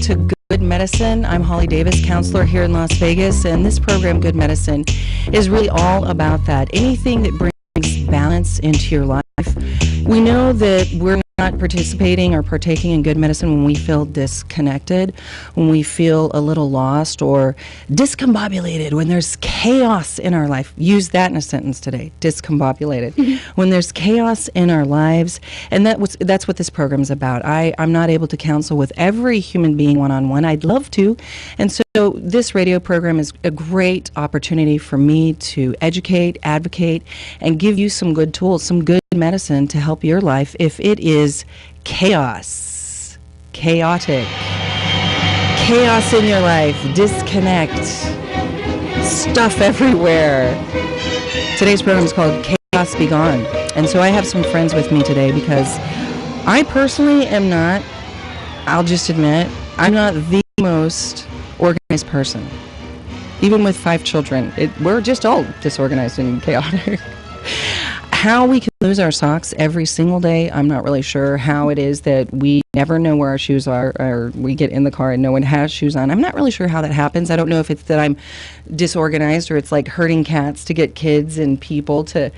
to Good Medicine. I'm Holly Davis, counselor here in Las Vegas, and this program, Good Medicine, is really all about that. Anything that brings balance into your life. We know that we're not participating or partaking in good medicine when we feel disconnected, when we feel a little lost or discombobulated, when there's chaos in our life. Use that in a sentence today, discombobulated. When there's chaos in our lives, and that's what this program is about. I'm not able to counsel with every human being one-on-one. I'd love to, and so this radio program is a great opportunity for me to educate, advocate, and give you some good tools, some good medicine to help your life if it is chaos, chaotic, chaos in your life, disconnect, stuff everywhere. Today's program is called Chaos Be Gone. And so I have some friends with me today because I personally am not, I'll just admit, I'm not the most organized person. Even with 5 children, we're just all disorganized and chaotic. How we can lose our socks every single day, I'm not really sure. How it is that we never know where our shoes are, or we get in the car and no one has shoes on. I'm not really sure how that happens. I don't know if it's that I'm disorganized or it's like herding cats to get kids and people to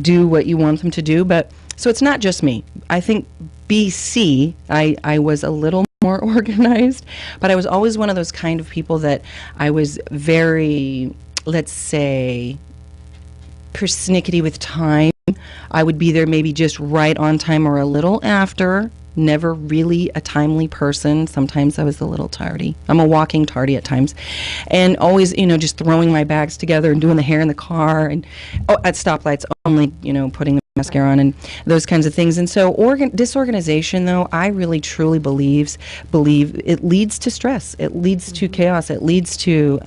do what you want them to do. But so it's not just me. I think BC, I was a little more organized, but I was always one of those kind of people that I was very, let's say, persnickety with time. I would be there maybe just right on time or a little after. Never really a timely person. Sometimes I was a little tardy. I'm a walking tardy at times. And always, just throwing my bags together and doing the hair in the car and at stoplights only, putting the mascara on and those kinds of things. And so disorganization, though, I really truly believe it leads to stress. It leads to chaos. It leads to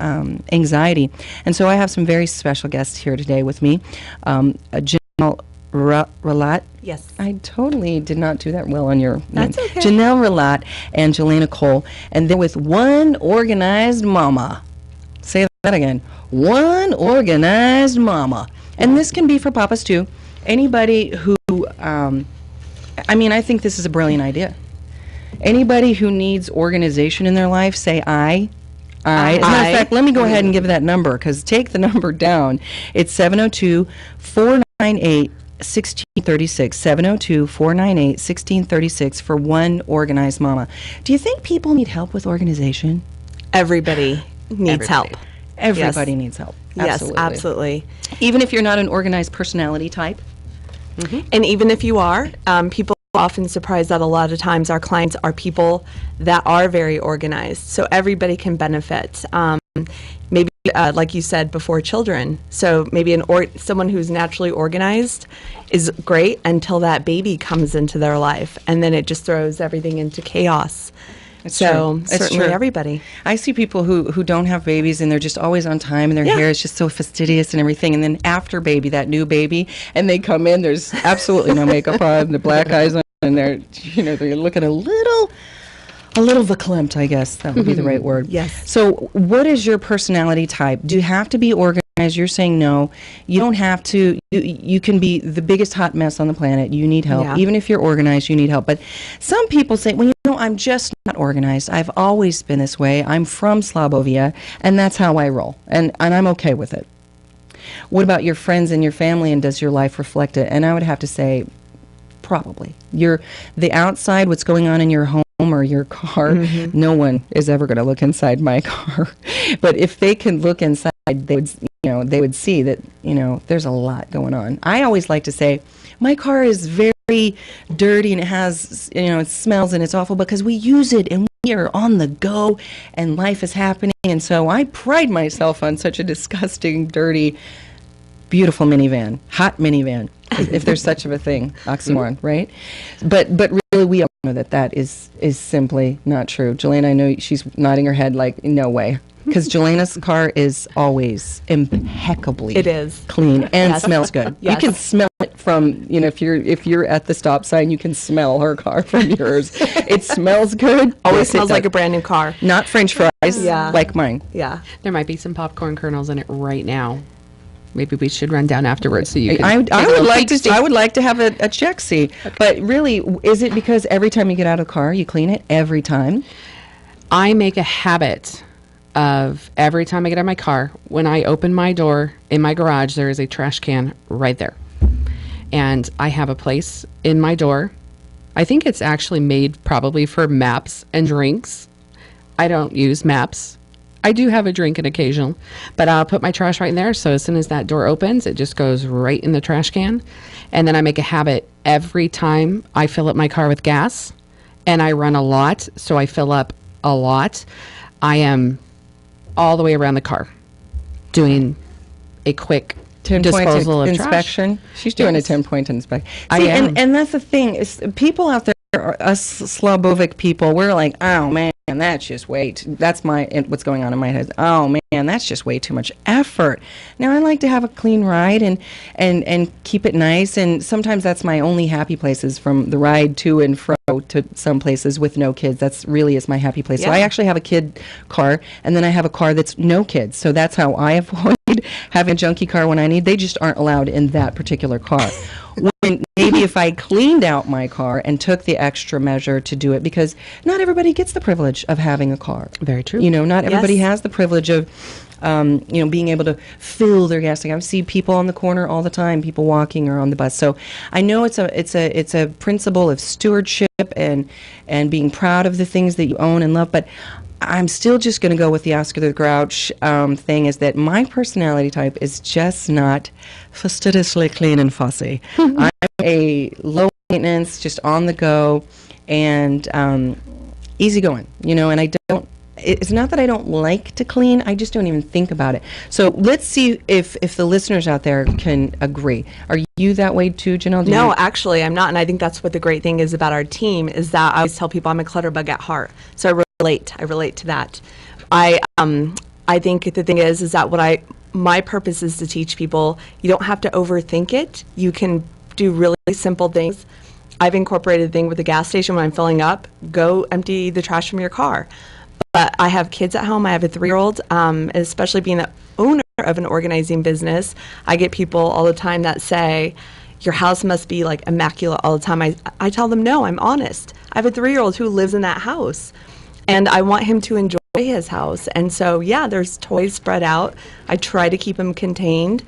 anxiety. And so I have some very special guests here today with me. Janelle Relat. Yes. I totally did not do that well on your That's name. okay. Janelle Relat and Jelena Cole. And then with One Organized Mama. Say that again. One Organized Mama. And this can be for papas too. Anybody who, I think this is a brilliant idea. Anybody who needs organization in their life, say I. As a matter of fact, let me go ahead and give that number, because take the number down. It's 702-498-1636. 702-498-1636 for One Organized Mama. Do you think people need help with organization? Everybody needs help. Everybody needs help. Absolutely. Yes, absolutely. Even if you're not an organized personality type? Mm-hmm. And even if you are, people are often surprised that a lot of times our clients are people that are very organized. So everybody can benefit. Maybe, like you said before, children. So maybe someone who's naturally organized is great until that baby comes into their life, and then it just throws everything into chaos. It's so true. It's certainly true. Everybody. I see people who don't have babies and they're just always on time and their hair is just so fastidious and everything. And then after baby, that new baby, and they come in, there's absolutely no makeup on, the black eyes on, and they're looking a little verklempt, I guess that would be the right word. Yes. So what is your personality type? Do you have to be organized? You're saying no. You don't have to. You can be the biggest hot mess on the planet. You need help. Yeah. Even if you're organized, you need help. But some people say, well, I'm just not organized. I've always been this way. I'm from Slobovia, and that's how I roll. And I'm okay with it. What about your friends and your family, and does your life reflect it? And I would have to say, probably. The outside, what's going on in your home or your car, no one is ever going to look inside my car. But if they can look inside, they would see that, there's a lot going on. I always like to say, my car is very dirty and it has, it smells and it's awful because we use it and we are on the go and life is happening. And so I pride myself on such a disgusting, dirty, beautiful minivan, hot minivan, if there's such of a thing, oxymoron, right? But really, we all know that is simply not true. Jelena, I know she's nodding her head like, no way. Because Jelena's car is always impeccably clean and smells good. Yes. You can smell it from, if you're at the stop sign, you can smell her car from yours. It smells good. Always smells like a brand new car. Not French fries like mine. Yeah. There might be some popcorn kernels in it right now. Maybe we should run down afterwards so you can. I would like to have a check see, but really, is it because every time you get out of the car, you clean it every time? I make a habit of every time I get out of my car, when I open my door in my garage, there is a trash can right there. And I have a place in my door. I think it's actually made probably for maps and drinks. I don't use maps. I do have a drink on occasion, but I'll put my trash right in there. So as soon as that door opens, it just goes right in the trash can. And then I make a habit every time I fill up my car with gas, and I run a lot, so I fill up a lot. I am all the way around the car doing a quick 10-point disposal of inspection. trash. She's doing Yes. a 10-point inspection. I See, am. And that's the thing is people out there, us Slavovic people, we're like, oh man, that's just that's what's going on in my head. Oh man, that's just way too much effort. Now I like to have a clean ride and keep it nice, and sometimes that's my only happy places, from the ride to and fro to some places with no kids. That's really is my happy place. So I Yeah. actually have a kid car, and then I have a car that's no kids. So that's how I avoid having a junky car when I need. They just aren't allowed in that particular car. When maybe if I cleaned out my car and took the extra measure to do it, because not everybody gets the privilege of having a car. Very true. You know, not everybody Yes. has the privilege of, being able to fill their gas tank. I see people on the corner all the time, people walking or on the bus. So I know it's a principle of stewardship and being proud of the things that you own and love, but I'm still just going to go with the Oscar the Grouch thing, is that my personality type is just not fastidiously clean and fussy. I'm a low maintenance, just on the go, and easygoing, and I don't, it's not that I don't like to clean, I just don't even think about it. So let's see if the listeners out there can agree. Are you that way too, Janelle? Do No, you- actually, I'm not, and I think that's what the great thing is about our team, is that I always tell people I'm a clutterbug at heart. So I relate to that. I think the thing is that my purpose is to teach people you don't have to overthink it. You can do really simple things. I've incorporated a thing with the gas station when I'm filling up, go empty the trash from your car. But I have kids at home. I have a 3-year-old, especially being the owner of an organizing business. I get people all the time that say, your house must be like immaculate all the time. I tell them, no, I'm honest. I have a 3-year-old who lives in that house, and I want him to enjoy his house. And so, yeah, there's toys spread out. I try to keep him contained,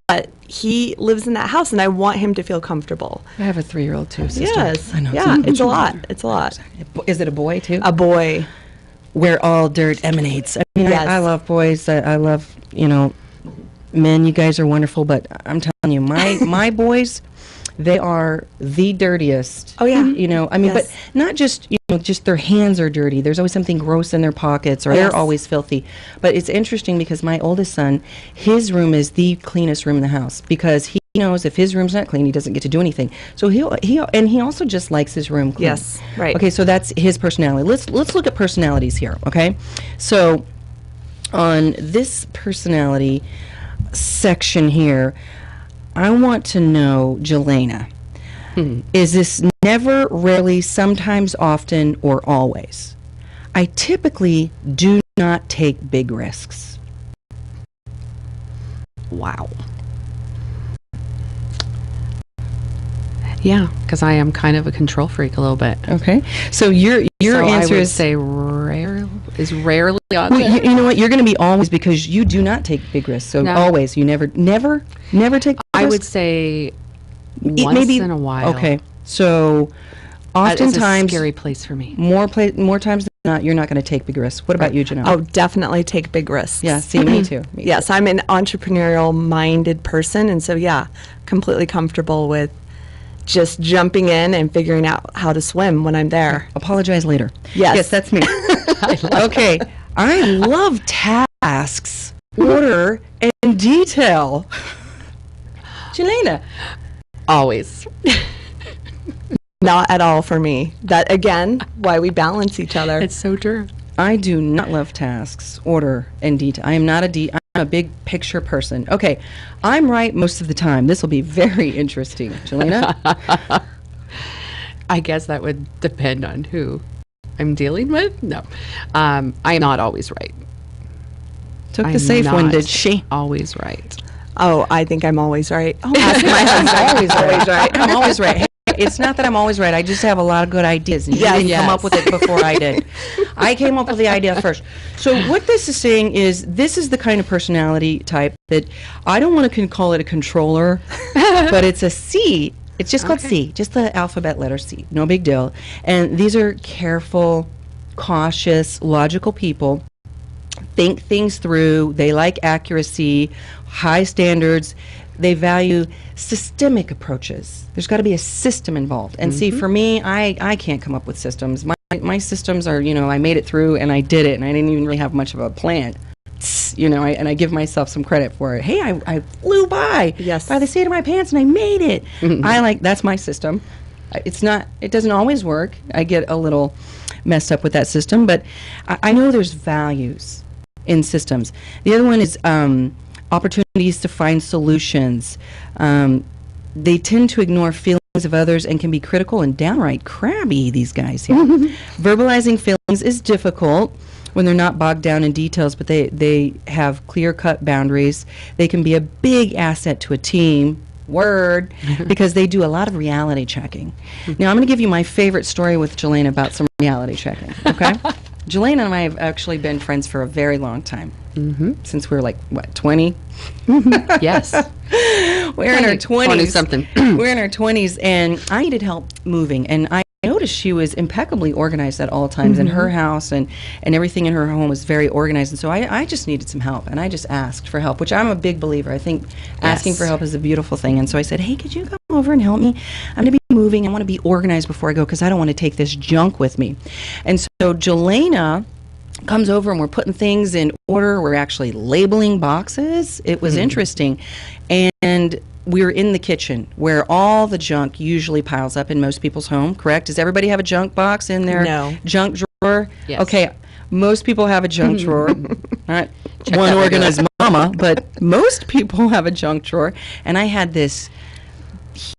but he lives in that house, and I want him to feel comfortable. I have a 3-year-old too, sister. Yes. I know. Yeah, it's a lot. It's a lot. Is it a boy too? A boy. Where all dirt emanates. I mean, Yes. I love boys. I love, men. You guys are wonderful, but I'm telling you, my boys, they are the dirtiest. Oh, yeah. I mean, Yes. but not just, just their hands are dirty. There's always something gross in their pockets, or Yes. they're always filthy. But it's interesting because my oldest son, his room is the cleanest room in the house, because he knows if his room's not clean, he doesn't get to do anything. So he also just likes his room clean. Yes, right. Okay, so that's his personality. Let's look at personalities here, okay? So on this personality section here, I want to know, Jelena, is this never, rarely, sometimes, often, or always? I typically do not take big risks. Wow. Yeah, because I am kind of a control freak a little bit. Okay, so your So answer I would is say rarely on well, you know what? You're going to be always, because you do not take big risks. So No. always, you never take. Big I would risks? say It once maybe in a while. Okay, so It's a oftentimes, scary place for me. more times than not, you're not going to take big risks. What about you, Janelle? Oh, definitely take big risks. yeah. See, me too. Me Yes, I'm an entrepreneurial-minded person, and so, yeah, completely comfortable with just jumping in and figuring out how to swim when I'm there. Apologize later. Yes. Yes, that's me. Okay. I love tasks, order, and detail. Jelena. Always. Not at all for me. That, again, why we balance each other. It's so true. I do not love tasks, order, and detail. I am not I'm a big picture person. Okay. I'm right most of the time. This will be very interesting. Jelena? I guess that would depend on who I'm dealing with. No. I am not always right. Took the I'm safe one, not did she? Always right. Oh, I think I'm always right. Oh, ask my husband. Always right. I'm always right. Hey, It's not that I'm always right. I just have a lot of good ideas. And you Yes. didn't come up with it before I did. I came up with the idea first. So what this is saying is this is the kind of personality type that I don't want to call it a controller, but it's a C. It's just called C, just the alphabet letter C. No big deal. And these are careful, cautious, logical people. Think things through. They like accuracy, high standards. They value systemic approaches. There's got to be a system involved. And see, for me, I can't come up with systems. My systems are, I made it through and I did it, and I didn't even really have much of a plan. And I give myself some credit for it. Hey, I flew by the seat of my pants and I made it. That's my system. It doesn't always work. I get a little messed up with that system, but I know there's values in systems. The other one is opportunities to find solutions. They tend to ignore feelings of others and can be critical and downright crabby, these guys here. Verbalizing feelings is difficult when they're not bogged down in details, but they have clear-cut boundaries. They can be a big asset to a team, because they do a lot of reality checking. Now, I'm going to give you my favorite story with Jelena about some reality checking, okay? Jelena and I have actually been friends for a very long time. Since we were 20? Yes. We're in our 20s. 20-something. We're in our 20s, and I needed help moving, and I noticed she was impeccably organized at all times in her house, and everything in her home was very organized. And so I just needed some help, and I just asked for help, which I'm a big believer. I think asking for help is a beautiful thing. And so I said, hey, could you come over and help me? I'm going to be moving. I want to be organized before I go because I don't want to take this junk with me. And so Jelena comes over and we're putting things in order. We're actually labeling boxes. It was interesting. And we're in the kitchen where all the junk usually piles up in most people's home, correct? Does everybody have a junk box in their junk drawer? Yes. Okay, most people have a junk drawer. Not one organized mama, but most people have a junk drawer. And I had this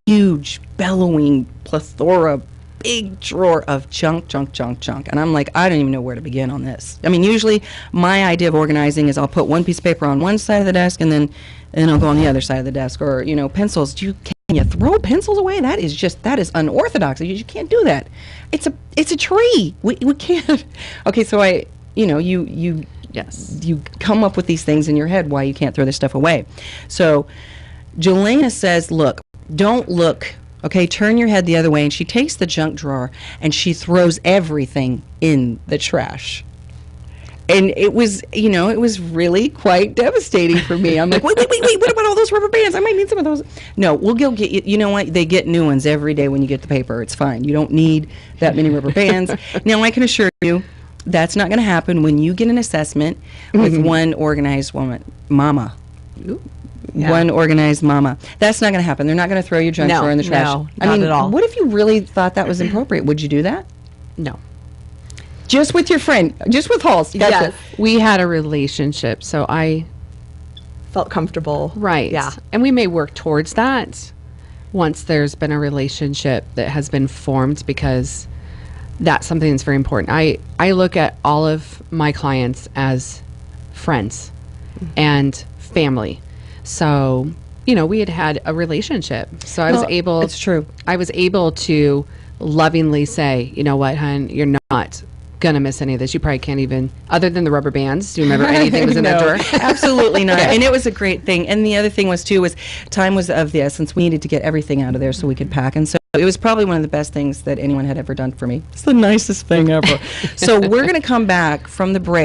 huge, bellowing plethora, big drawer of junk. And I'm like, I don't even know where to begin on this. I mean, usually my idea of organizing is I'll put one piece of paper on one side of the desk and then I'll go on the other side of the desk. Or, pencils. Can you throw pencils away? That is unorthodox. You can't do that. It's a tree. We can't. Okay, so you come up with these things in your head why you can't throw this stuff away. So Jelena says, look, don't look. Okay, turn your head the other way. And she takes the junk drawer and she throws everything in the trash. And it was really quite devastating for me. I'm like, wait, what about all those rubber bands? I might need some of those. No, we'll go get you. You know what? They get new ones every day when you get the paper. It's fine. You don't need that many rubber bands. Now, I can assure you that's not going to happen when you get an assessment with one organized mama. Ooh. Yeah. One organized mama. That's not going to happen. They're not going to throw your junk drawer in the trash. No, not at all. What if you really thought that was appropriate? Would you do that? No. Just with your friend, just with Halls. Gotcha. Yes. We had a relationship, so I felt comfortable. Right. Yeah. And we may work towards that once there's been a relationship that has been formed, because that's something that's very important. I look at all of my clients as friends and family. So, we had a relationship. So I was able. It's true. I was able to lovingly say, you know what, hon, you're not gonna miss any of this. You probably can't even, other than the rubber bands. Do you remember anything was in that drawer? Absolutely not. And it was a great thing. And the other thing was time was of the essence. We needed to get everything out of there so we could pack. And so it was probably one of the best things that anyone had ever done for me. It's the nicest thing ever. So we're going to come back from the break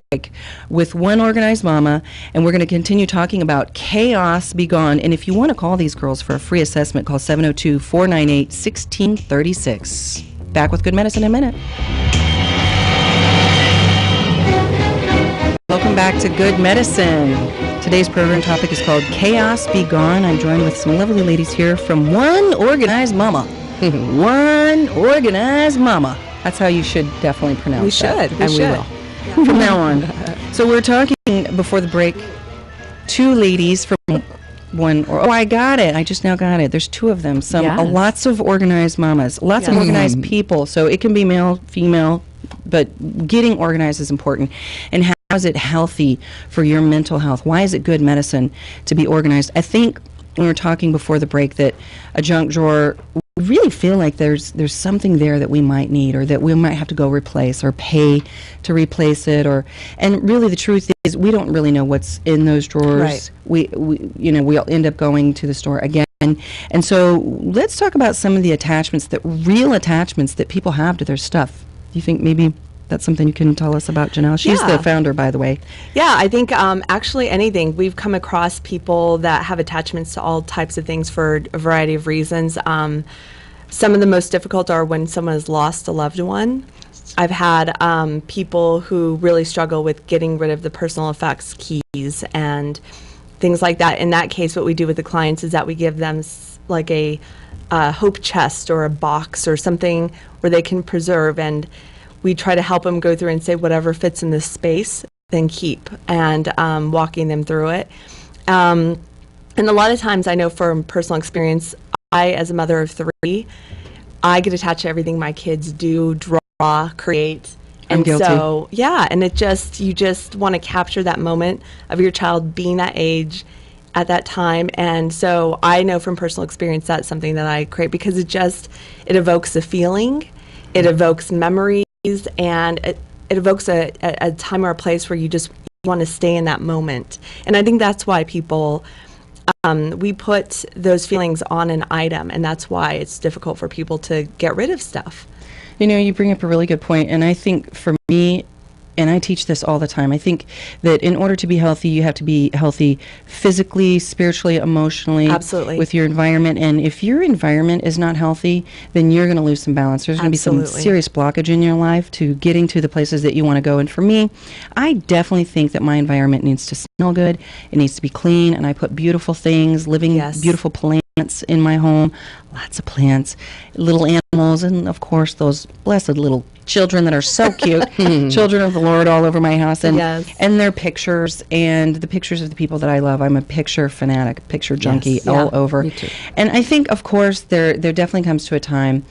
with One Organized Mama, and we're going to continue talking about Chaos Be Gone. And if you want to call these girls for a free assessment, call 702-498-1636. Back with Good Medicine in a minute. Welcome back to Good Medicine. Today's program topic is called Chaos Be Gone. I'm joined with some lovely ladies here from One Organized Mama. One Organized Mama. That's how you should definitely pronounce that. We will. From now on. So we're talking before the break, two ladies from One. I got it. I just now got it. There's two of them. Lots of organized mamas. Lots of organized people. So it can be male, female, but getting organized is important. And how is it healthy for your mental health? Why is it good medicine to be organized? I think we were talking before the break that a junk drawer really feel like there's something there that we might need, or that we might have to go replace or pay to replace it, and really the truth is we don't really know what's in those drawers. Right. We'll end up going to the store again. And so let's talk about some of the real attachments that people have to their stuff. Do you think maybe that's something you can tell us about, Janelle? She's Yeah. the founder, by the way. Yeah, I think actually anything. We've come across people that have attachments to all types of things for a variety of reasons. Some of the most difficult are when someone has lost a loved one. I've had people who really struggle with getting rid of the personal effects keys and things like that. In that case, what we do with the clients is that we give them like a hope chest or a box or something where they can preserve, and we try to help them go through and say whatever fits in this space, then keep, and walking them through it. And a lot of times, I know from personal experience, I, as a mother of 3, I get attached to everything my kids do, draw, create. I'm guilty. So, yeah, and you just want to capture that moment of your child being that age at that time. And so I know from personal experience that's something that I create because it evokes a feeling, it evokes memories, and it evokes a time or a place where you just want to stay in that moment. And I think that's why people, we put those feelings on an item, and that's why it's difficult for people to get rid of stuff. You bring up a really good point, and I think for me, and I teach this all the time, I think that in order to be healthy, you have to be healthy physically, spiritually, emotionally. Absolutely. With your environment. And if your environment is not healthy, then you're going to lose some balance. There's going to be some Absolutely. serious blockage in your life to getting to the places that you want to go. And for me, I definitely think that my environment needs to smell good. It needs to be clean, and I put beautiful things, Yes. beautiful plants in my home, lots of plants, little animals, and of course those blessed little children that are so cute, children of the Lord all over my house, and Yes. and their pictures and the pictures of the people that I love. I'm a picture fanatic, picture junkie Yes. all Yeah, over. me too. And I think, of course, there definitely comes to a time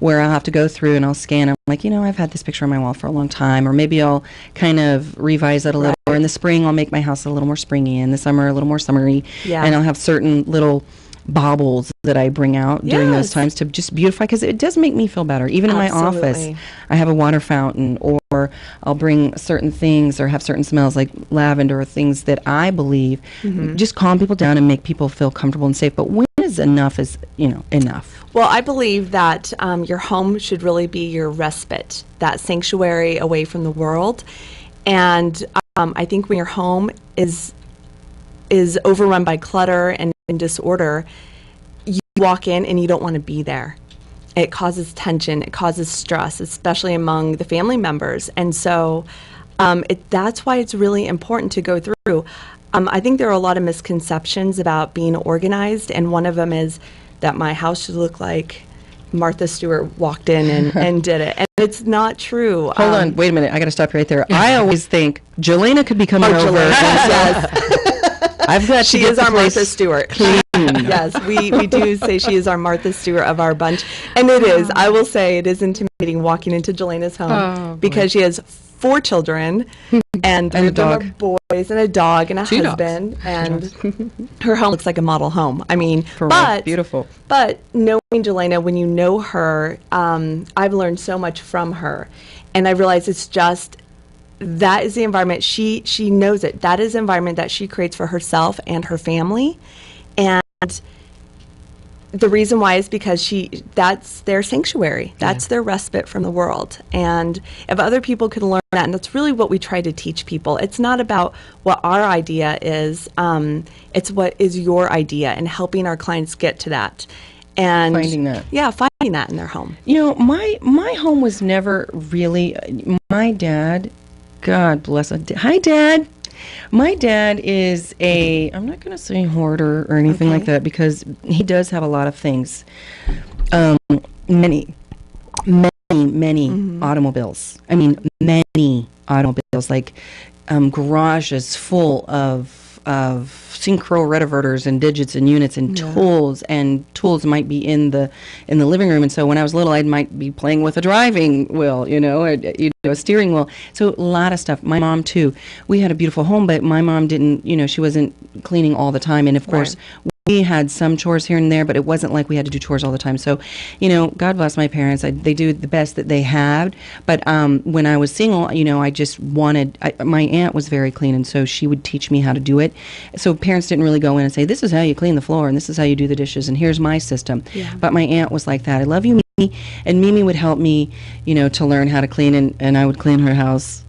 where I'll have to go through and I'll scan. I'm like, I've had this picture on my wall for a long time, or maybe I'll kind of revise it a little. Or in the spring, I'll make my house a little more springy. In the summer, a little more summery. Yeah. And I'll have certain little baubles that I bring out during those Yes. times to just beautify, because it does make me feel better. Even in my office, Absolutely. I have a water fountain, or I'll bring certain things or have certain smells like lavender, or things that I believe just calm people down and make people feel comfortable and safe. But when is enough enough? Well, I believe that your home should really be your respite, that sanctuary away from the world. And I think when your home is overrun by clutter and disorder, you walk in and you don't want to be there. It causes tension, it causes stress, especially among the family members. And so that's why it's really important to go through. I think there are a lot of misconceptions about being organized, and one of them is that my house should look like Martha Stewart walked in and did it. And it's not true. Hold on, wait a minute. I got to stop you right there. I always think Jelena could be coming over. Yes. I've got to She get is the our place Martha Stewart. clean. Yes, we do say she is our Martha Stewart of our bunch. And it is. I will say it is intimidating walking into Jelena's home Oh, boy. because she has 4 children and 3 a of them are dog. boys, and a dog, and a 2 dogs. husband. And her home looks like a model home. I mean, For real. but Beautiful. But knowing Jelena, when you know her, I've learned so much from her. And I realize it's just, that is the environment, she knows it. That is the environment that she creates for herself and her family. And the reason why is because that's their sanctuary. That's their respite from the world. And if other people can learn that, and that's really what we try to teach people. It's not about what our idea is. It's what is your idea, and helping our clients get to that. And Finding that. Yeah, finding that in their home. My home was never really, my dad, God bless him. Hi, Dad. My dad is I'm not going to say hoarder or anything like that, because he does have a lot of things. Many automobiles. I mean, many automobiles, like garages full of synchro retiverters and digits and units and tools might be in the living room. And so when I was little, I might be playing with a driving wheel, a steering wheel. So a lot of stuff. My mom too. We had a beautiful home, but my mom didn't, she wasn't cleaning all the time. And of course, we had some chores here and there, but it wasn't like we had to do chores all the time. So, God bless my parents. They do the best that they had. But when I was single, I just wanted, my aunt was very clean, and so she would teach me how to do it. So parents didn't really go in and say, this is how you clean the floor, and this is how you do the dishes, and here's my system. Yeah. But my aunt was like that. I love you, Mimi. And Mimi would help me, to learn how to clean, and I would clean her house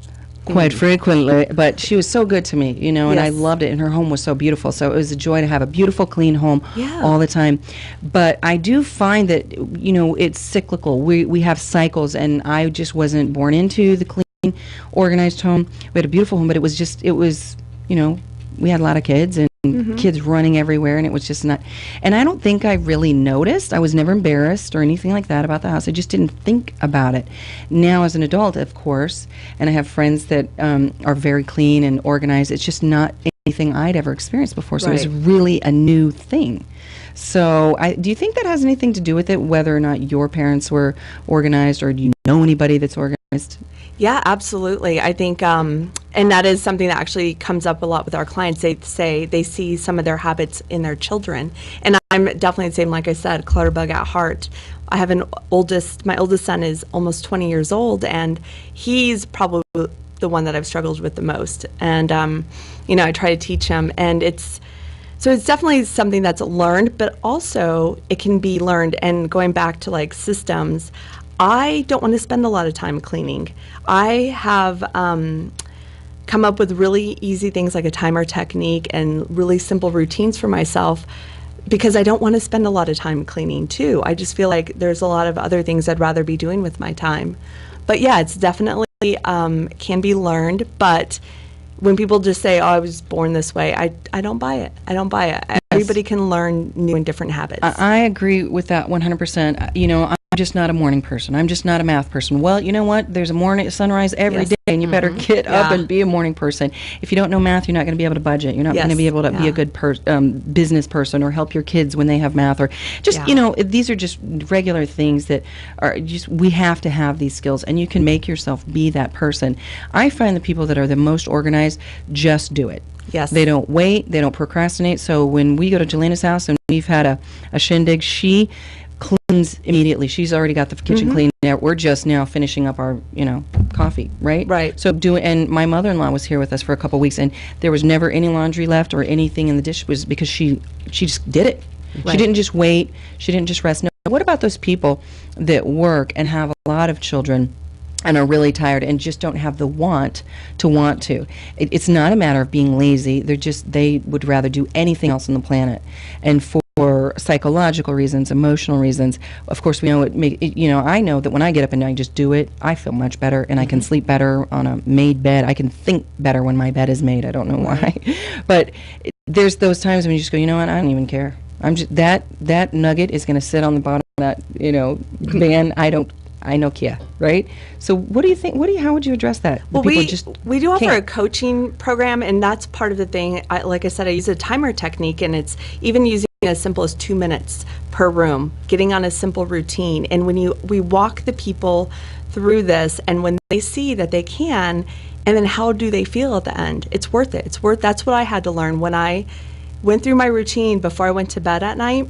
quite frequently, but she was so good to me, and I Yes. loved it, and her home was so beautiful, so it was a joy to have a beautiful, clean home Yeah. all the time. But I do find that, it's cyclical. We have cycles, and I just wasn't born into the clean, organized home. We had a beautiful home, but it was, we had a lot of kids, and kids running everywhere, and it was just not, and I don't think I really noticed. I was never embarrassed or anything like that about the house. I just didn't think about it. Now as an adult, of course, and I have friends that are very clean and organized, it's just not anything I'd ever experienced before, so it was Right. really a new thing. So do you think that has anything to do with it, whether or not your parents were organized, or do you know anybody that's organized? Yeah, absolutely. I think, and that is something that actually comes up a lot with our clients. They say they see some of their habits in their children. And I'm definitely the same, like I said, clutterbug at heart. I have my oldest son is almost 20 years old, and he's probably the one that I've struggled with the most. And, I try to teach him, and it's definitely something that's learned, but also it can be learned. And going back to like systems, I don't want to spend a lot of time cleaning. I have come up with really easy things like a timer technique and really simple routines for myself, because I don't want to spend a lot of time cleaning too. I just feel like there's a lot of other things I'd rather be doing with my time. But yeah, it's definitely can be learned. But when people just say, "Oh, I was born this way," I don't buy it. I don't buy it. Everybody can learn new and different habits. I agree with that 100%. I'm just not a morning person. I'm just not a math person. Well, you know what? There's a sunrise every Yes. day, and you better get up Yeah. and be a morning person. If you don't know math, you're not going to be able to budget. You're not Yes. going to be able to be Yeah. a good business person, or help your kids when they have math, or just, Yeah. these are just regular things that are just, we have to have these skills, and you can make yourself be that person. I find the people that are the most organized just do it. Yes. They don't wait. They don't procrastinate. So when we go to Jelena's house and we've had a shindig, she cleans immediately. She's already got the kitchen clean. Now we're just now finishing up our, coffee, right? Right. So and my mother-in-law was here with us for a couple weeks, and there was never any laundry left or anything in the dish, was because she just did it. She Right. didn't just wait. She didn't just rest. No. What about those people that work and have a lot of children and are really tired and just don't have the want to? It's not a matter of being lazy. They would rather do anything else on the planet. And for psychological reasons, emotional reasons, of course, we know I know that when I get up and I just do it, I feel much better, and I can sleep better on a made bed. I can think better when my bed is made. I don't know why. But there's those times when you just go, you know what, I don't even care. I'm just, that nugget is going to sit on the bottom of that, van. I know Kia, right? So what do you think? How would you address that? Well, People we do offer a can't. coaching program, and that's part of the thing. Like I said, I use a timer technique, and it's even using as simple as 2 minutes per room, getting on a simple routine. And when we walk the people through this, and when they see that they can, and then how do they feel at the end? It's worth it. That's what I had to learn when I went through my routine before I went to bed at night.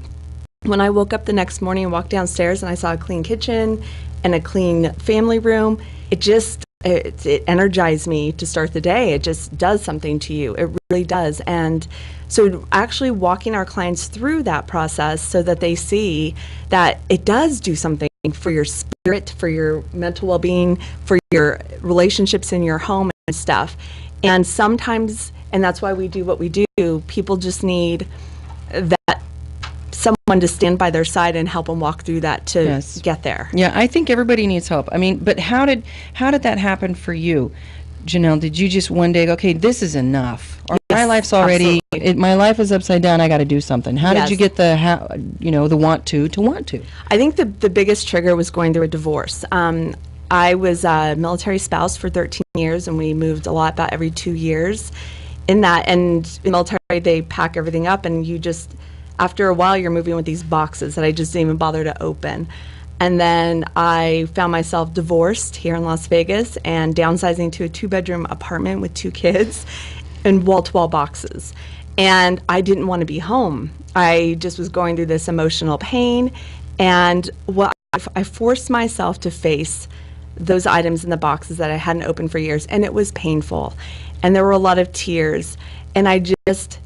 When I woke up the next morning and walked downstairs and I saw a clean kitchen and a clean family room, it energized me to start the day. It just does something to you. It really does. And so actually walking our clients through that process so that they see that it does do something for your spirit, for your mental well-being, for your relationships in your home and stuff. And sometimes, and that's why we do what we do, people just need that someone to stand by their side and help them walk through that to Yes. get there. Yeah, I think everybody needs help. I mean, but how did that happen for you, Janelle? Did you just one day go, okay, this is enough, or my Yes, life's already, absolutely. my life is upside down, I got to do something? How did Yes. you get the want to? I think the biggest trigger was going through a divorce. I was a military spouse for 13 years, and we moved a lot, about every 2 years. In that, and in the military, they pack everything up, and you just, after a while, you're moving with these boxes that I just didn't even bother to open. And then I found myself divorced here in Las Vegas and downsizing to a 2-bedroom apartment with 2 kids and wall-to-wall boxes. and I didn't want to be home. I just was going through this emotional pain, and I forced myself to face those items in the boxes that I hadn't opened for years, and it was painful, and there were a lot of tears, and I just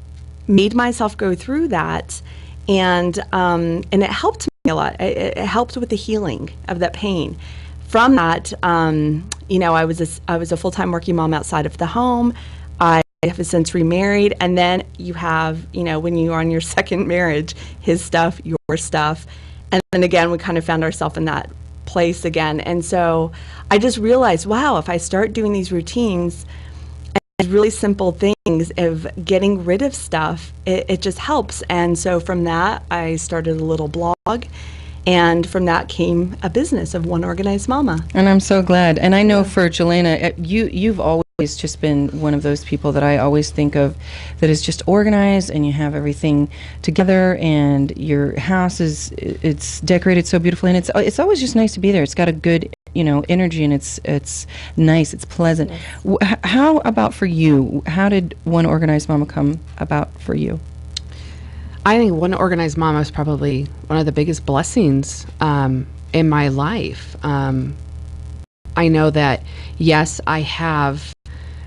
made myself go through that, and it helped me a lot. It helped with the healing of that pain. From that, I was a full-time working mom outside of the home. I have since remarried, and then you have, when you are on your second marriage, his stuff, your stuff, and then again, we kind of found ourselves in that place again. And so I just realized, wow, if I start doing these routines and really simple things of getting rid of stuff, it just helps. And so from that, I started a little blog. And from that came a business of One Organized Mama. And I'm so glad. And I know for Jelena, you've always just been one of those people that I always think of that is just organized, and you have everything together, and your house it's decorated so beautifully, and it's always just nice to be there. It's got a good energy, and it's nice, it's pleasant. Yes. How about for you? How did One Organized Mama come about for you? I think One Organized Mama is probably one of the biggest blessings in my life. I know that, yes, I have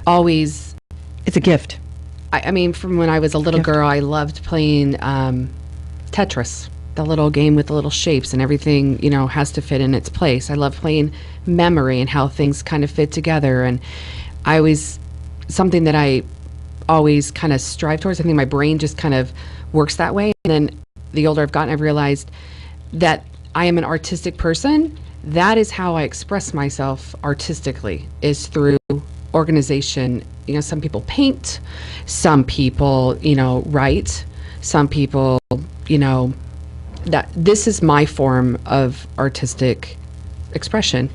always... It's a gift. I mean, from when I was a little girl, I loved playing Tetris, the little game with the little shapes, and everything, has to fit in its place. I love playing memory and how things kind of fit together. And something that I always kind of strive towards, I think my brain just kind of works that way. And then the older I've gotten, I've realized that I am an artistic person. That is how I express myself artistically, is through organization. Some people paint, some people, write, some people, that this is my form of artistic expression.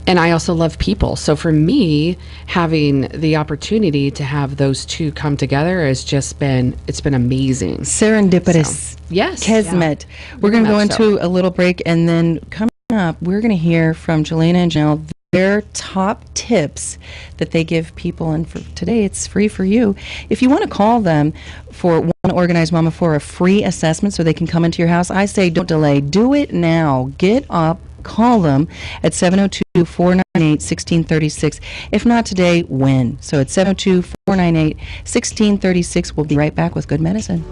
And I also love people. So for me, having the opportunity to have those two come together it's been amazing. Serendipitous. So, yes. Kismet. Yeah. We're going to go into a little break, and then coming up, we're going to hear from Jelena and Janelle their top tips that they give people. And for today, it's free for you. If you want to call them for One Organized Mama for a free assessment so they can come into your house, I say don't delay. Do it now. Get up. Call them at 702-498-1636. If not today, when? So it's 702-498-1636. We'll be right back with Good Medicine.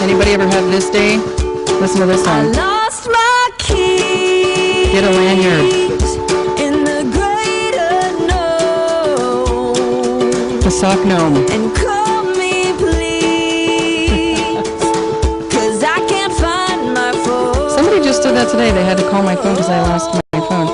Anybody ever have this day? Listen to this song. I lost my keys. Get a lanyard. In the great unknown. The sock gnome. And call me please. 'Cause I can't find my phone. Somebody just did that today. They had to call my phone because I lost my phone.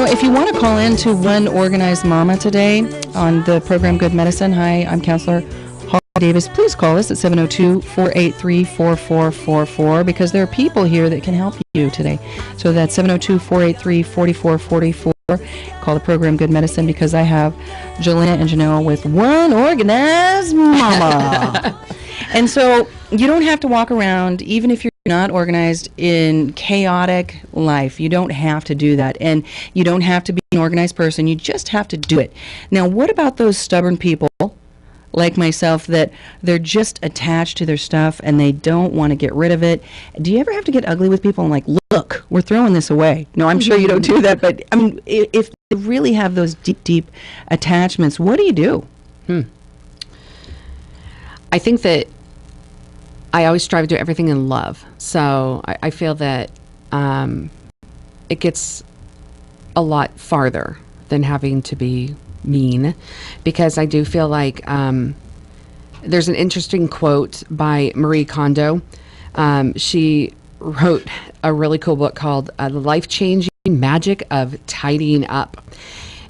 If you want to call in to One Organized Mama today on the program Good Medicine, hi, I'm Counselor Holly Davis. Please call us at 702-483-4444 because there are people here that can help you today. So that's 702-483-4444. Call the program Good Medicine because I have Jelena and Janelle with One Organized Mama. And so you don't have to walk around, even if you're not organized, in chaotic life. You don't have to do that. And you don't have to be an organized person. You just have to do it. Now, what about those stubborn people like myself that they're just attached to their stuff and they don't want to get rid of it? Do you ever have to get ugly with people and like, look, we're throwing this away? No, I'm sure you don't do that. But I mean, if they really have those deep, deep attachments, what do you do? I think that I always strive to do everything in love. So I feel that it gets a lot farther than having to be mean, because I do feel like there's an interesting quote by Marie Kondo. She wrote a really cool book called The Life-Changing Magic of Tidying Up.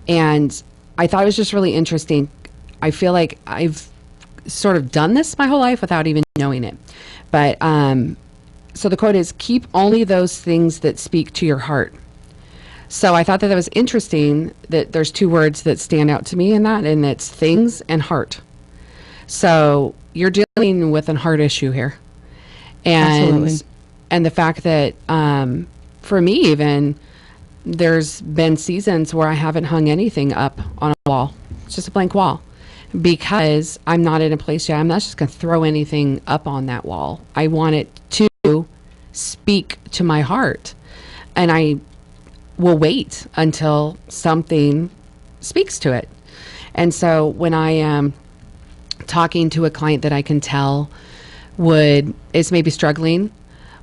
And I thought it was just really interesting. I feel like I've sort of done this my whole life without even knowing it. But so the quote is, keep only those things that speak to your heart. So I thought that was interesting that there's two words that stand out to me in that, and it's things and heart. So you're dealing with a heart issue here. Absolutely. And the fact that for me even, there's been seasons where I haven't hung anything up on a wall. It's just a blank wall. because I'm not in a place yet. I'm not just going to throw anything up on that wall. I want it to speak to my heart. And I will wait until something speaks to it. And so when I am talking to a client that I can tell is maybe struggling,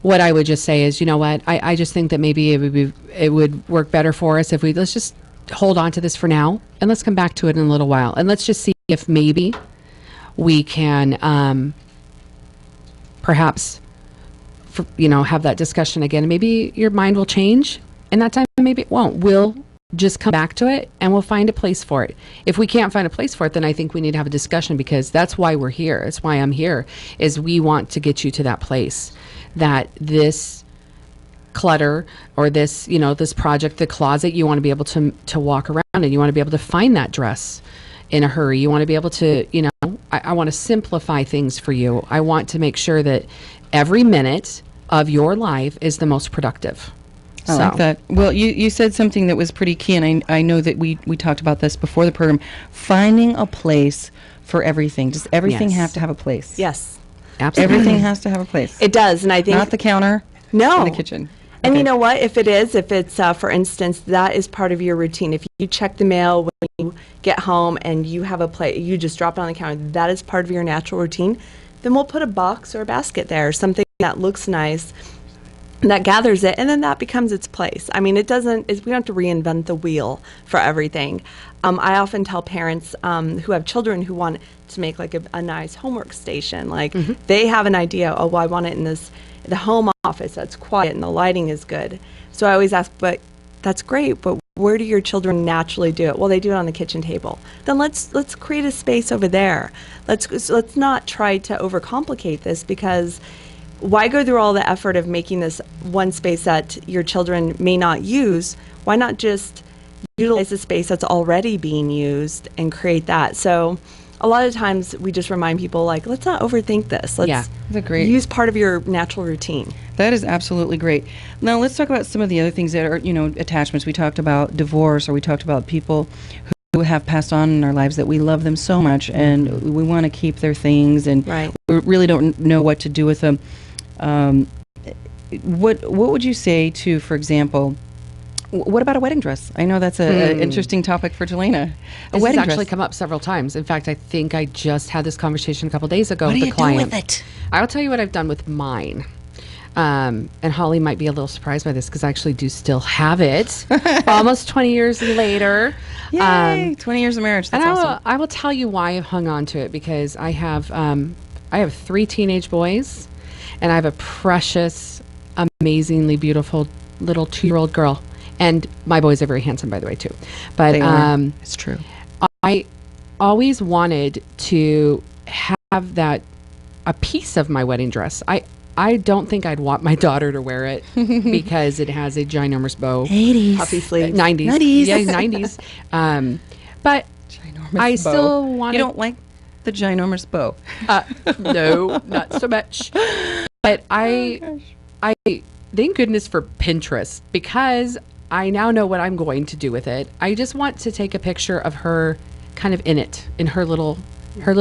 what I would just say is, you know what, I just think that maybe it would work better for us if let's just hold on to this for now, and let's come back to it in a little while, and let's just see if maybe we can perhaps have that discussion again. And maybe your mind will change, and that time maybe it won't. We'll just come back to it, and we'll find a place for it. If we can't find a place for it, then I think we need to have a discussion, because that's why we're here. That's why I'm here, is we want to get you to that place that this clutter or this, this project, the closet, you want to be able to walk around, and you want to be able to find that dress in a hurry. You want to be able to, I want to simplify things for you. I want to make sure that every minute of your life is the most productive. I like that. Well, you said something that was pretty key, and I know that we talked about this before the program. Finding a place for everything. Does everything Yes. have to have a place? Yes, Absolutely. Everything has to have a place. it does. And I think Not the counter. No. In the kitchen. And Okay. you know what? If it's, for instance, that is part of your routine. If you check the mail when you get home and you have a plate, you just drop it on the counter, that is part of your natural routine, then we'll put a box or a basket there, something that looks nice, that gathers it, and then that becomes its place. I mean, we don't have to reinvent the wheel for everything. I often tell parents who have children who want to make like a nice homework station, like they have an idea, oh, well, I want it in the home office that's quiet and the lighting is good. So I always ask, but that's great, but where do your children naturally do it? Well, they do it on the kitchen table. Then let's create a space over there. Let's not try to overcomplicate this, because why go through all the effort of making this one space that your children may not use? Why not just utilize the space that's already being used and create that? So a lot of times we just remind people, like, let's not overthink this. Let's That's great. use part of your natural routine. That is absolutely great. Now let's talk about some of the other things that are, attachments. We talked about divorce, or we talked about people who have passed on in our lives that we love them so much, and we want to keep their things, and Right. we really don't know what to do with them. What would you say to, for example, what about a wedding dress? I know that's an interesting topic for Jelena. A This wedding has actually dress. come up several times. In fact, I think I just had this conversation a couple days ago What with do a you do client. with it? I'll tell you what I've done with mine. And Holly might be a little surprised by this, because I actually do still have it almost 20 years later. Yay! 20 years of marriage. That's And awesome. I will tell you why I've hung on to it, because I have 3 teenage boys, and I have a precious, amazingly beautiful little 2-year-old girl. And my boys are very handsome, by the way, too. But They are. It's true. I always wanted to have a piece of my wedding dress. I don't think I'd want my daughter to wear it because it has a ginormous bow. 80s. Puffy sleeves. 90s. 90s. Yeah, 90s. But Ginormous I bow. still want You don't like the ginormous bow? no, not so much. But I thank goodness for Pinterest, because I now know what I'm going to do with it. I just want to take a picture of her kind of in it, in her little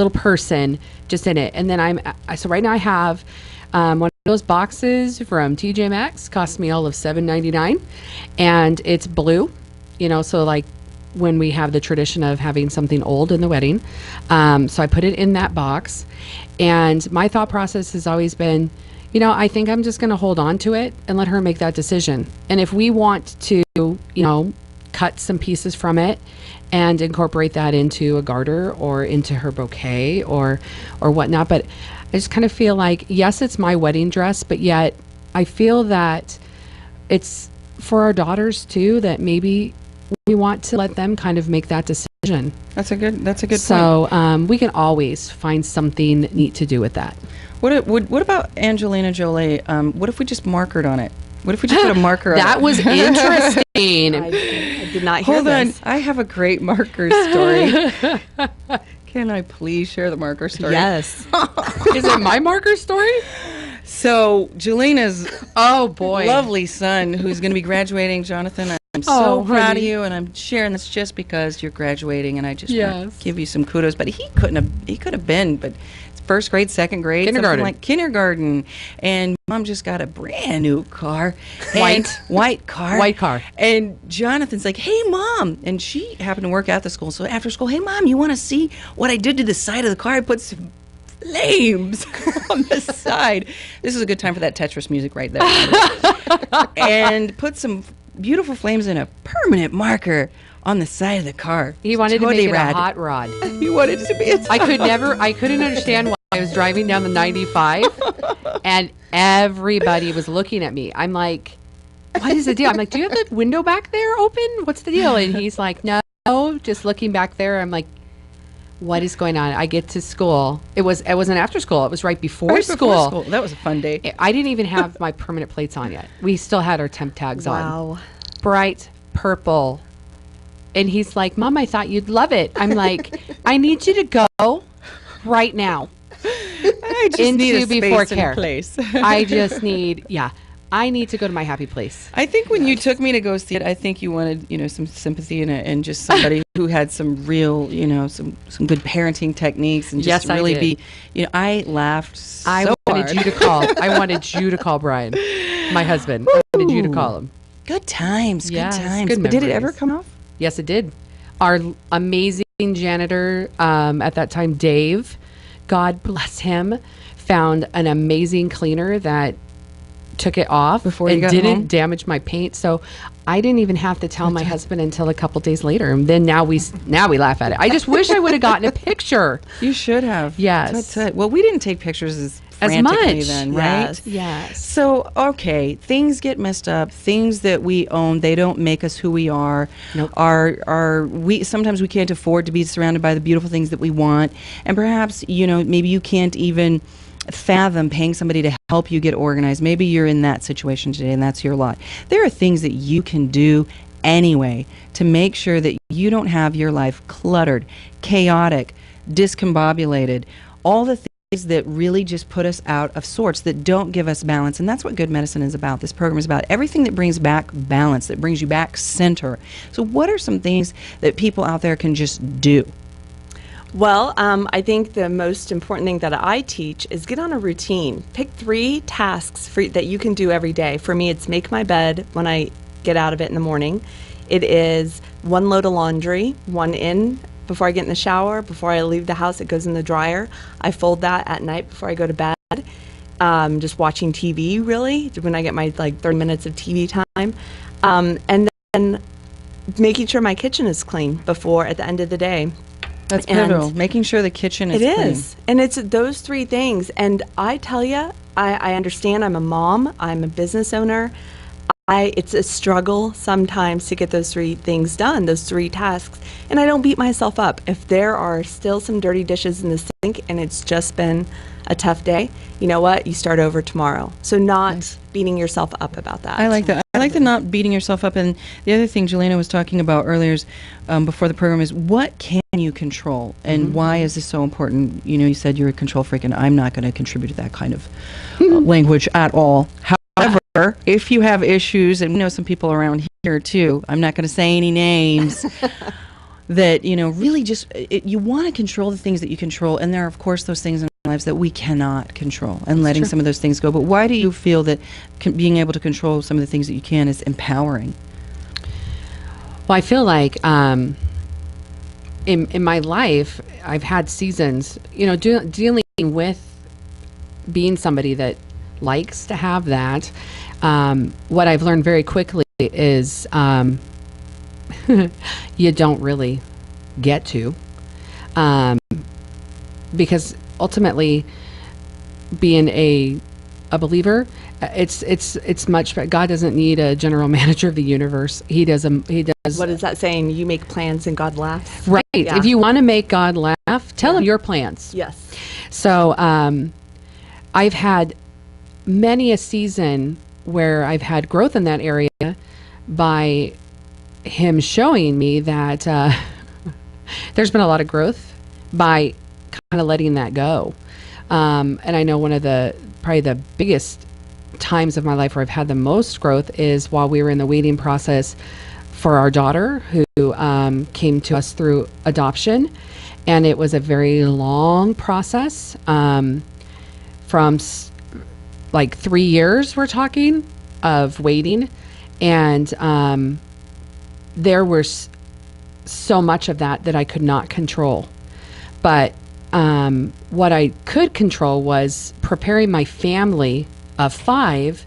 person, just in it. And then so right now I have one of those boxes from TJ Maxx, cost me all of $7.99, and it's blue, so like when we have the tradition of having something old in the wedding. So I put it in that box, and my thought process has always been, I think I'm just going to hold on to it and let her make that decision. And if we want to, cut some pieces from it and incorporate that into a garter or into her bouquet or whatnot. But I just kind of feel like, yes, it's my wedding dress, but yet I feel that it's for our daughters too, that maybe we want to let them kind of make that decision. That's a good point. So we can always find something neat to do with that. What about Angelina Jolie? What if we just markered on it? What if we just put a marker on it? That was interesting. I did not hear Hold this. on. I have a great marker story. Can I please share the marker story? Yes. Is it my marker story? So, Jelena's Oh boy. lovely son, who's going to be graduating, Jonathan, I'm so Oh, proud of honey. you, and I'm sharing this just because you're graduating, and I just want Yes. to give you some kudos. But he could have been, but it's first grade, second grade, something Kindergarten. like kindergarten, and Mom just got a brand new car, White. white car, White car. and Jonathan's like, "Hey, Mom," and she happened to work at the school, so after school, "Hey, Mom, you want to see what I did to the side of the car? I put some flames on the side." This is a good time for that Tetris music right there. And put some beautiful flames in a permanent marker on the side of the car. He wanted Totally to make it rad. a hot rod. He wanted it to be a I couldn't understand why I was driving down the 95 and everybody was looking at me. I'm like, what is the deal? I'm like, do you have the window back there open? What's the deal? And he's like, no, just looking back there. I'm like, what is going on? I get to school. It wasn't after school. It was right before, Right school. before school. That was a fun day. I didn't even have my permanent plates on yet. We still had our temp tags on. Wow. Bright purple. And he's like, Mom, I thought you'd love it. I'm like, I need you to go right now. I just Into need a before space care. and place. I just need, I need to go to my happy place. I think when you took me to go see it, I think you wanted, some sympathy and just somebody who had some real, some good parenting techniques and just Yes, I really did. be, I laughed so I wanted hard. you to call. I wanted you to call Brian, my husband. I wanted you to call him. Good times, Yes, good times. good But did it ever memories. come off? Yes, it did. Our amazing janitor at that time, Dave, God bless him, found an amazing cleaner that took it off Before you and got didn't home? damage my paint. So I didn't even have to tell my husband until a couple days later. And then now we laugh at it. I just wish I would have gotten a picture. You should have. Yes. Tut, tut. Well, we didn't take pictures as As frantically much. then, right? Yes. Yes. So, okay, things get messed up. Things that we own, they don't make us who we are. Nope. We sometimes we can't afford to be surrounded by the beautiful things that we want, and perhaps maybe you can't even fathom paying somebody to help you get organized. Maybe you're in that situation today, and that's your lot. There are things that you can do anyway to make sure that you don't have your life cluttered, chaotic, discombobulated, all the things that really just put us out of sorts, that don't give us balance. And that's what Good Medicine is about. This program is about everything that brings back balance, that brings you back center. So what are some things that people out there can just do? Well, I think the most important thing that I teach is get on a routine. Pick 3 tasks that you can do every day. For me, it's make my bed when I get out of it in the morning. It is 1 load of laundry, 1 in before I get in the shower. Before I leave the house, it goes in the dryer. I fold that at night before I go to bed. Just watching TV, really, when I get my 30 minutes of TV time. And then making sure my kitchen is clean at the end of the day. That's And pivotal. Making sure the kitchen is It clean. is. And it's those 3 things. And I tell you, I understand. I'm a mom. I'm a business owner. It's a struggle sometimes to get those 3 things done, those 3 tasks. And I don't beat myself up. If there are still some dirty dishes in the sink and it's just been a tough day, you know what? You start over tomorrow. So not beating yourself up about that. I like that. I like the not beating yourself up. And the other thing Jelena was talking about earlier is, before the program, is what can you control, and why is this so important? You said you're a control freak, and I'm not going to contribute to that kind of language at all. However, if you have issues, and we know some people around here too, I'm not going to say any names, that, really just, you want to control the things that you control. And there are, of course, those things in our lives that we cannot control, and letting some of those things go. But why do you feel that being able to control some of the things that you can is empowering? Well, I feel like in my life, I've had seasons, dealing with being somebody that likes to have that. What I've learned very quickly is you don't really get to, because ultimately, being a believer, it's much. God doesn't need a general manager of the universe. He does. What is that saying? You make plans and God laughs? Right. Yeah. If you want to make God laugh, tell him your plans. Yes. So I've had many a season where I've had growth in that area by him showing me that there's been a lot of growth by kind of letting that go. And I know one of probably the biggest times of my life where I've had the most growth is while we were in the waiting process for our daughter who came to us through adoption. And it was a very long process, from like 3 years, we're talking, of waiting. And there was so much of that I could not control. But what I could control was preparing my family of 5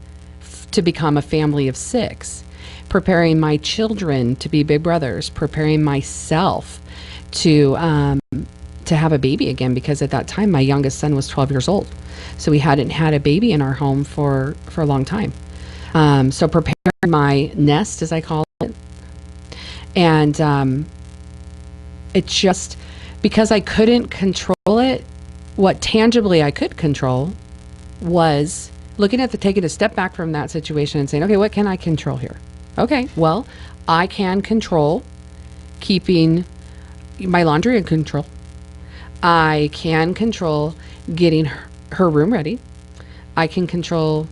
to become a family of 6, preparing my children to be big brothers, preparing myself to have a baby again, because at that time my youngest son was 12 years old, so we hadn't had a baby in our home for a long time. So preparing my nest, as I call it, and it just, because I couldn't control it, what tangibly I could control was looking at taking a step back from that situation and saying, okay, what can I control here? Okay, well, I can control keeping my laundry in control. I can control getting her room ready. I can control,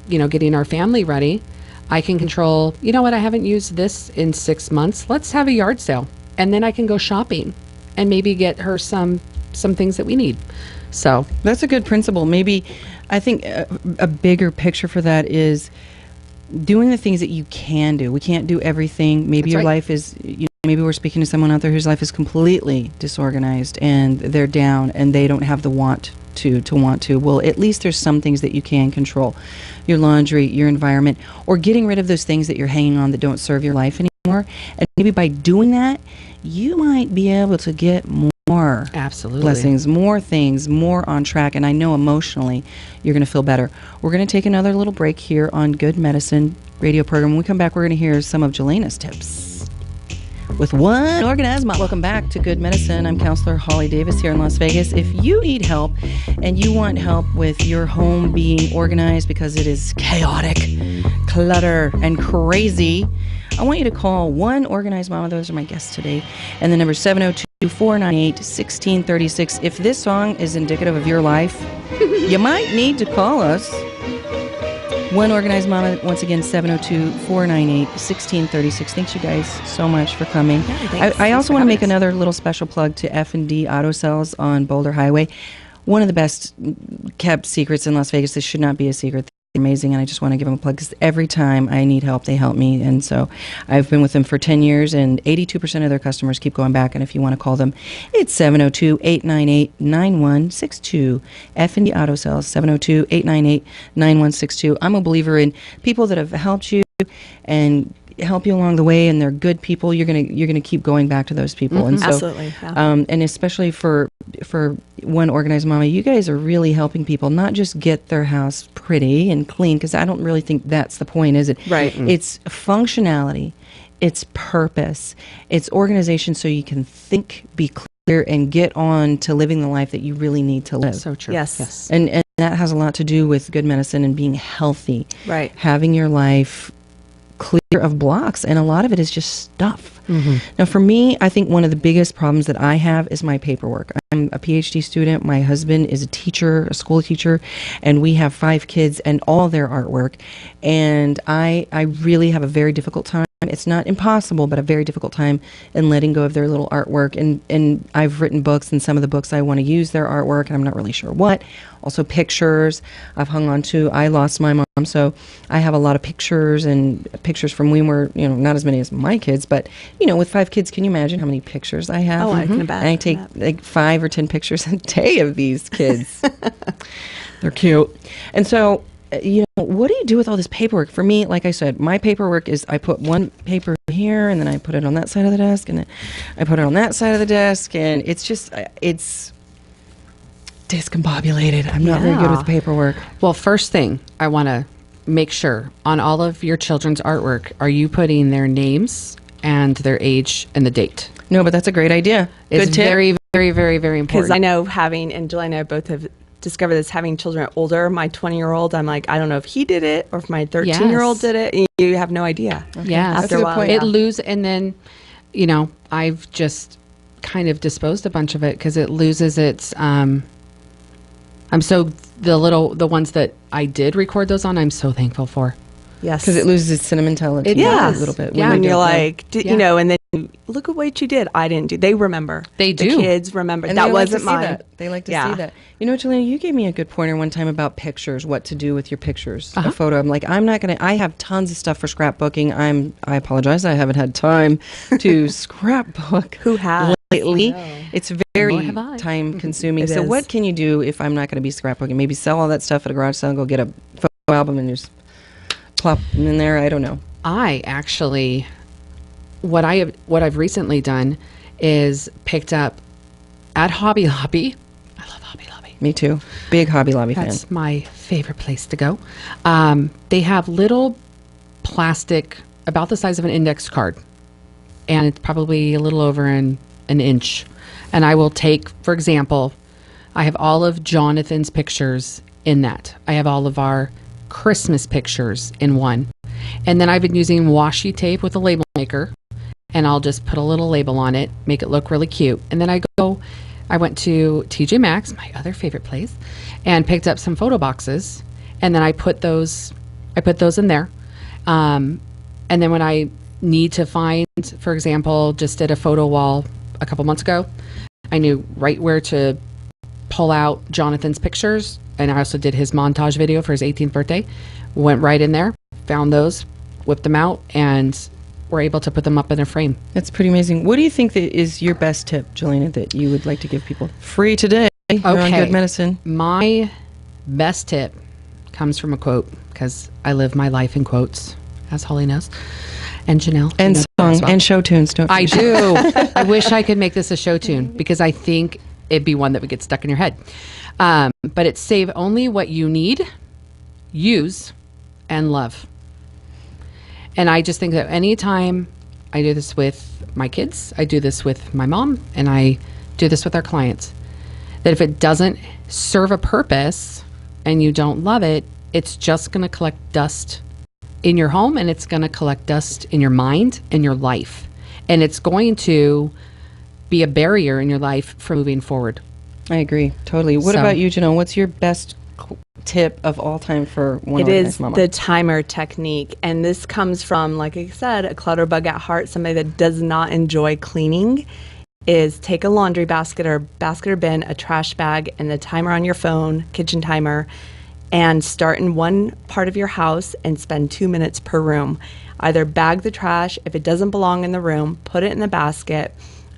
getting our family ready. I can control, you know what, I haven't used this in 6 months. Let's have a yard sale. And then I can go shopping and maybe get her some things that we need. So That's a good principle. Maybe, I think a bigger picture for that is doing the things that you can do. We can't do everything. Maybe That's your right. life is, maybe we're speaking to someone out there whose life is completely disorganized and they're down and they don't have the want to. Well, at least there's some things that you can control. Your laundry, your environment, or getting rid of those things that you're hanging on that don't serve your life anymore. And maybe by doing that, you might be able to get more absolutely. blessings, more things, more on track. And I know emotionally you're going to feel better. We're going to take another little break here on Good Medicine radio program. When we come back, we're going to hear some of Jelena's tips with one organized mom. Welcome back to Good Medicine. I'm Counselor Holly Davis here in Las Vegas. If you need help and you want help with your home being organized because it is chaotic, clutter, and crazy, I want you to call One Organized Mama. Those are my guests today. And the number 702-498-1636. If this song is indicative of your life, you might need to call us. One Organized Mama, once again, 702-498-1636. Thanks you guys so much for coming. I also want to make another little special plug to F&D Auto Sales on Boulder Highway. One of the best kept secrets in Las Vegas. This should not be a secret. They're amazing, and I just want to give them a plug because every time I need help, they help me. And so I've been with them for 10 years, and 82% of their customers keep going back. And if you want to call them, it's 702-898-9162. F&D Auto Sales, 702-898-9162. I'm a believer in people that have helped you and help you along the way, and they're good people. You're gonna keep going back to those people. And so, Absolutely. Yeah. and especially for One Organized Mama, you guys are really helping people not just get their house pretty and clean, because I don't really think that's the point, is it? Right. It's functionality, it's purpose, it's organization, so you can think, be clear, and get on to living the life that you really need to live. So true. Yes. And that has a lot to do with good medicine and being healthy. Right. Having your life clear of blocks, and a lot of it is just stuff. Now, for me, I think one of the biggest problems that I have is my paperwork. I'm a PhD student. My husband is a teacher, a school teacher, and we have 5 kids and all their artwork. And I really have a very difficult time. It's not impossible, but a very difficult time in letting go of their little artwork. And I've written books, and some of the books I want to use their artwork, and I'm not really sure what. Also pictures I've hung on to. I lost my mom, so I have a lot of pictures, and pictures from when we were, not as many as my kids, but, with 5 kids, can you imagine how many pictures I have? Oh, I can imagine And I take that. like 5 or 10 pictures a day of these kids. They're cute. And so, what do you do with all this paperwork? For me, like I said, my paperwork is I put one paper here, and then I put it on that side of the desk, and then I put it on that side of the desk, and it's just, it's discombobulated. I'm not very good with paperwork. Well, first thing, I want to make sure on all of your children's artwork, are you putting their names and their age and the date? No, but that's a great idea. It's Good tip. very, very, very, very Because important. I know and Julie and I both have discovered this, having children older. My 20-year-old, I'm like, I don't know if he did it or if my 13-year-old Yes. did it. And you have no idea. Yes. After a while, It yeah. and then, I've just kind of disposed a bunch of it because it loses its, the ones that I did record those on, I'm so thankful for. Yes. Because it loses its sentimentality It a does. little bit. Yeah. when And you you're don't know. like, Yeah. you know, and then look at what you did. I didn't do. They remember. They The do. kids remember. And That they like wasn't to see mine. that. They like to Yeah. see that. You know, Jelena, you gave me a good pointer one time about pictures, what to do with your pictures, Uh-huh. a photo. I'm like, I'm not going to, I have tons of stuff for scrapbooking. I apologize. I haven't had time to scrapbook Who has? lately. It's very Nor have I. time consuming. It So is. what can you do if I'm not going to be scrapbooking? Maybe sell all that stuff at a garage sale and go get a photo album and just plop them in there. I don't know. I actually, what I've recently done is picked up at Hobby Lobby. I love Hobby Lobby. Me too. Big Hobby Lobby fan. That's my favorite place to go. They have little plastic, about the size of an index card, and it's probably a little over an inch. And I will take, for example, I have all of Jonathan's pictures in that. I have all of our Christmas pictures in one. And then I've been using washi tape with a label maker, and I'll just put a little label on it, make it look really cute. And then I went to TJ Maxx, my other favorite place, and picked up some photo boxes, and then I put those in there. And then when I need to find, for example, just did a photo wall a couple months ago, I knew right where to pull out Jonathan's pictures, and I also did his montage video for his 18th birthday. Went right in there, found those, whipped them out, and were able to put them up in a frame. That's pretty amazing. What do you think that is your best tip, Jelena, that you would like to give people? Free today. You're on Okay. Good Medicine. My best tip comes from a quote, because I live my life in quotes, as Holly knows, and Janelle. And knows that as song well. and show tunes, don't I you? do. I wish I could make this a show tune, because I think it'd be one that would get stuck in your head. But it's save only what you need, use, and love. And I just think that anytime I do this with my kids, I do this with my mom, and I do this with our clients, that if it doesn't serve a purpose and you don't love it, it's just going to collect dust in your home, and it's going to collect dust in your mind and your life. And it's going to be a barrier in your life for moving forward. I agree. Totally. What So- about you, Janelle? What's your best tip of all time for one It organized is mama? the timer technique. And this comes from, like I said, a clutter bug at heart, somebody that does not enjoy cleaning, is take a laundry basket or bin, a trash bag, and the timer on your phone, kitchen timer, and start in one part of your house and spend 2 minutes per room. Either bag the trash, if it doesn't belong in the room, put it in the basket,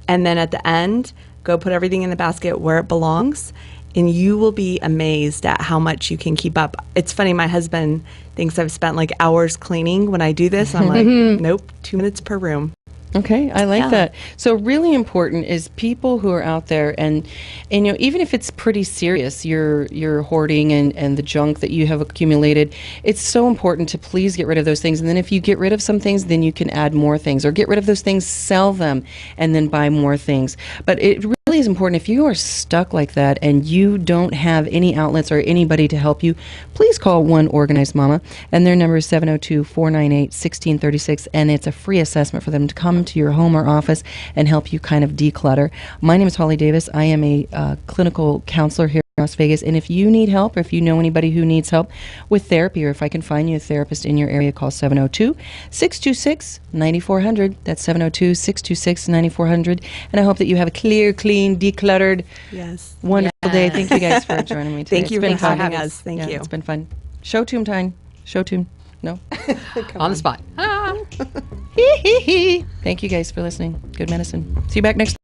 and then at the end, go put everything in the basket where it belongs, and you will be amazed at how much you can keep up. It's funny, my husband thinks I've spent like hours cleaning when I do this. I'm like, nope, 2 minutes per room. Okay, I like Yeah. that. So really important is people who are out there and you know, even if it's pretty serious, you're hoarding and the junk that you have accumulated, it's so important to please get rid of those things. And then if you get rid of some things, then you can add more things, or get rid of those things, sell them, and then buy more things. But it really is important, if you are stuck like that and you don't have any outlets or anybody to help you, please call One Organized Mama, and their number is 702-498-1636, and it's a free assessment for them to come to your home or office and help you kind of declutter. My name is Holly Davis. I am a clinical counselor here in Las Vegas, and if you need help, or if you know anybody who needs help with therapy, or if I can find you a therapist in your area, call 702-626-9400. That's 702-626-9400. And I hope that you have a clear, clean, decluttered, Yes. wonderful day. Thank you guys for joining me today. Thank you It's been for fun. having us. Thank you. It's been fun. Show tune time. Show tune. No. On the spot. Thank you guys for listening. Good medicine. See you back next